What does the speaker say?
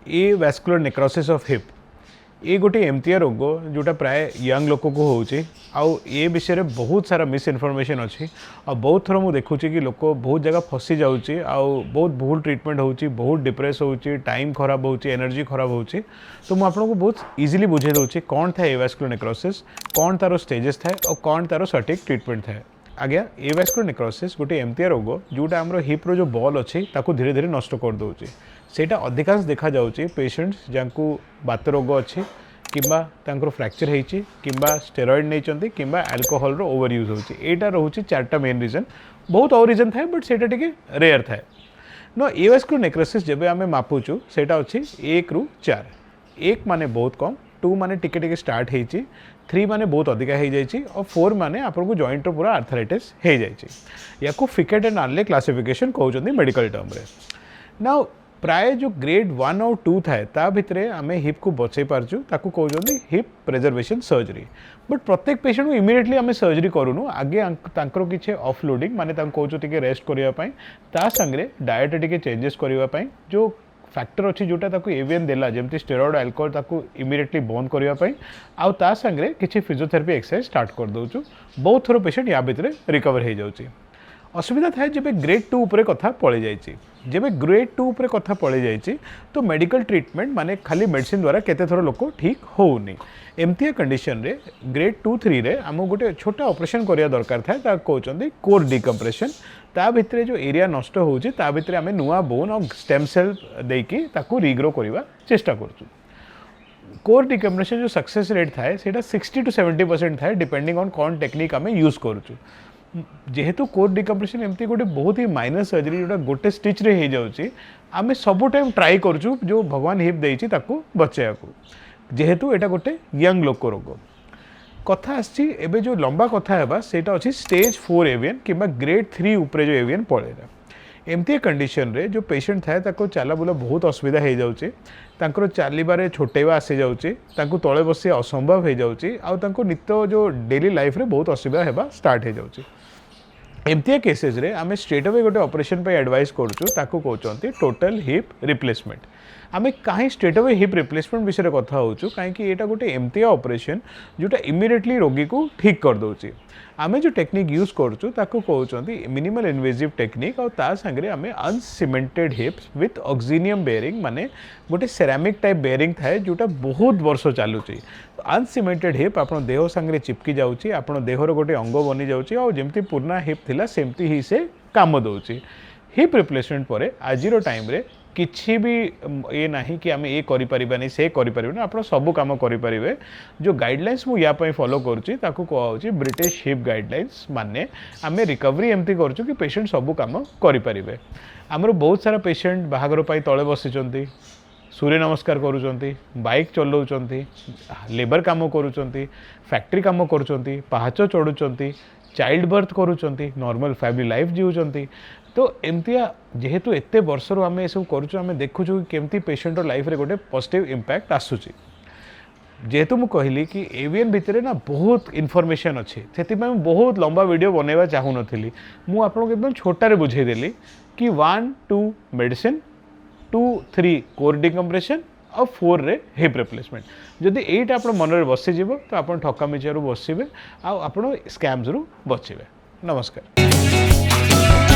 A vascular necrosis of hip ये गोटे एमती रोग जोटा प्राय यंग लोक को होची आउ ये विषय में बहुत सारा मिस इनफॉरमेशन अच्छी आ बहुत थर मुझे देखुची कि लोक बहुत जगह फसी जाऊँगी आउ बहुत भूल ट्रीटमेंट होची बहुत डिप्रेस होची टाइम खराब होची एनर्जी खराब होची तो मुझे आपको बहुत इजीली बुझे दूसरी कौन था एवास्कुलर नेक्रोसिस कौन तार स्टेजेस थाए और कौन तार सटीक ट्रीटमेंट थाए। आज्ञा एवास्कुलर नेक्रोसिस गोटे एमती रोग जोटा आम हिप्र जो बॉल अच्छी धीरे धीरे नष्ट कर दूसरी सेटा अधिकांश देखा जाउची पेशेंट्स जांकु बात रोग अच्छी किंबा तांकर फ्रैक्चर होती किंबा स्टेरॉइड नहीं किंबा अल्कोहल रो ओवर यूज होची एटा रोची चारटा मेन रीजन बहुत और रीजन थाए बट सेटा टिके रेयर थाए न एवास्कुलर नेक्रोसिस जेबे आमे मापुचु सेटा अच्छी 1 ରୁ 4 1 माने बहुत कम 2 माने टिके टिके स्टार्ट होती 3 माने बहुत अधिका हो जाइए और 4 माने आपको जॉइंट पूरा आर्थराइटिस हो जाइए या फिकेट एंड आर्ले क्लासिफिकेशन कहते मेडिकल टर्म रे ना प्राय जो ग्रेड 1 और 2 थाए ता भितरे आमे हिप को बचे पारचु ताकू कहते हिप प्रिजर्वेशन सर्जरी बट प्रत्येक पेशेंट को इमिडिएटली आमे सर्जरी करूनु आगे तांकर किछि ऑफलोडिंग माने तांको कहचो टिके रेस्ट करिया पई ता संगरे डाइट टिके चेंजेस करिया पई जो फैक्टर अच्छी जोटा ताकू एवियन देला जेमती स्टेरॉइड अल्कोहल ताकू इमिडिएटली बंद करिया पई आउ ता संगरे किछि फिजियोथेरेपी एक्सरसाइज स्टार्ट कर दोचु बहुत थोर पेशेंट या भितरे रिकवर हो जाउची। असुविधा थाए जब ग्रेड 2 उपरे कथा पड़े जाइए जब ग्रेड 2 उपरे कथा पड़े जाइए तो मेडिकल ट्रीटमेंट माने खाली मेडिसिन द्वारा केते थोर लोक ठीक होनी एमती कंडीशन रे ग्रेड 2-3 रे आम गोटे छोटा ऑपरेशन करिया दरकार थाए ता कहते कोर डिकम्प्रेशन ता भितरे जो एरिया नष्ट होउची ता भितरे आमे नुआ बोन और स्टेम सेल देकी ताकू रीग्रो करिवा चेष्टा करचु। कोर डिकम्प्रेशन जो सक्सेस रेट थाए सेटा 60 to 70% थाए डिपेंडिंग ऑन कौन टेक्निक आमे यूज करूचु जेहेतु कोर डिकम्प्रेशन एमती गोटे बहुत ही माइनर सर्जरी जोटा गोटे स्टिच रे हो जाउची आमे सब टाइम ट्राई करचु जो भगवान हिप देइची ताकू बचाया को जेहेतु एटा गोटे यंग लोक रोग कथा आछि एबे जो लंबा कथा हेबा सेटा अछि स्टेज 4 एवियन किबा ग्रेड 3 ऊपर जो एवियन पळेला एमती कंडीशन रे जो पेशेंट थाए ताको चला बुला बहुत असुविधा हो जाउची तांकर चलीबारे छोटेवा आसी जाउची तांको तळे बसी असंभव हो जाउची आ तांको नित्य जो डेली लाइफ रे बहुत असुविधा हेबा स्टार्ट हो जाउची एमती केसेस रे आमे स्ट्रेट अवे गोटे ऑपरेशन पे एडवाइस करचु ताको कहउचंती टोटल हिप रिप्लेसमेंट आमे काहे स्ट्रेट अवे हिप रिप्लेसमेंट विषय कथा होचु काहे कि एटा गोटे एमती ऑपरेशन जोटा इमिडिएटली रोगी को ठीक कर दोची आमे जो टेक्निक यूज करचु ताको कहउचंती मिनिमल इन्वेजिव टेक्निक और ता संगरे आमे अनसीमेंटेड हिप्स विथ ऑक्सीनियम बेयरिंग माने गोटे सेरामिक टाइप बेयरिंग थाए जोटा बहुत वर्ष चालुची अनसीमेंटेड हिप आपण देह संगरे चिपकी जाउची आपण देहर गोटे अंग बनी जाउची और जेमती पुराना हिप थिला सेमती ही से काम दउची हिप रिप्लेसमेंट परे आजिरो टाइम रे किछि भी ये नहीं कि आमे ये करि परिबानी से करि परिबानी आपण सब काम करि परिबे जो गाइडलाइंस मु या पई फॉलो करूची ताकू कहउची ब्रिटिश हिप गाइडलाइंस माने आमे रिकवरी एमती करचु कि पेशेंट सब काम करि परिबे हमरो बहुत सारा पेशेंट बाहागर पई तळे बसिचंती सूर्य नमस्कार करूचंती बाइक चलाउचंती लेबर काम करूचंती फैक्ट्री काम करूचंती पहाच चढ़ुचंती चाइल्ड बर्थ करूचंती नॉर्मल फैमिली लाइफ जीउचंती तो एमतिया जेहेतु एते वर्षर आम ये सब करूँ आम देखुचु केमती पेशेंट लाइफ रे गोटे पॉजिटिव इंपैक्ट आसूची जेहेतु मुझे कहली कि एवियन भितर ना बहुत इनफॉरमेशन अच्छे से बहुत लंबा वीडियो बनवा चाहूँ नी मुझे एकदम छोटारे बुझेदेली कि 1 2 मेडिसिन 2 3 कोर डिकम्प्रेशन और 4 रे हिप रिप्लेसमेंट जदि एटा आप मन में बसीज तो आप ठकामिचारू बसवे आप स्कैम्स रु बचे। नमस्कार।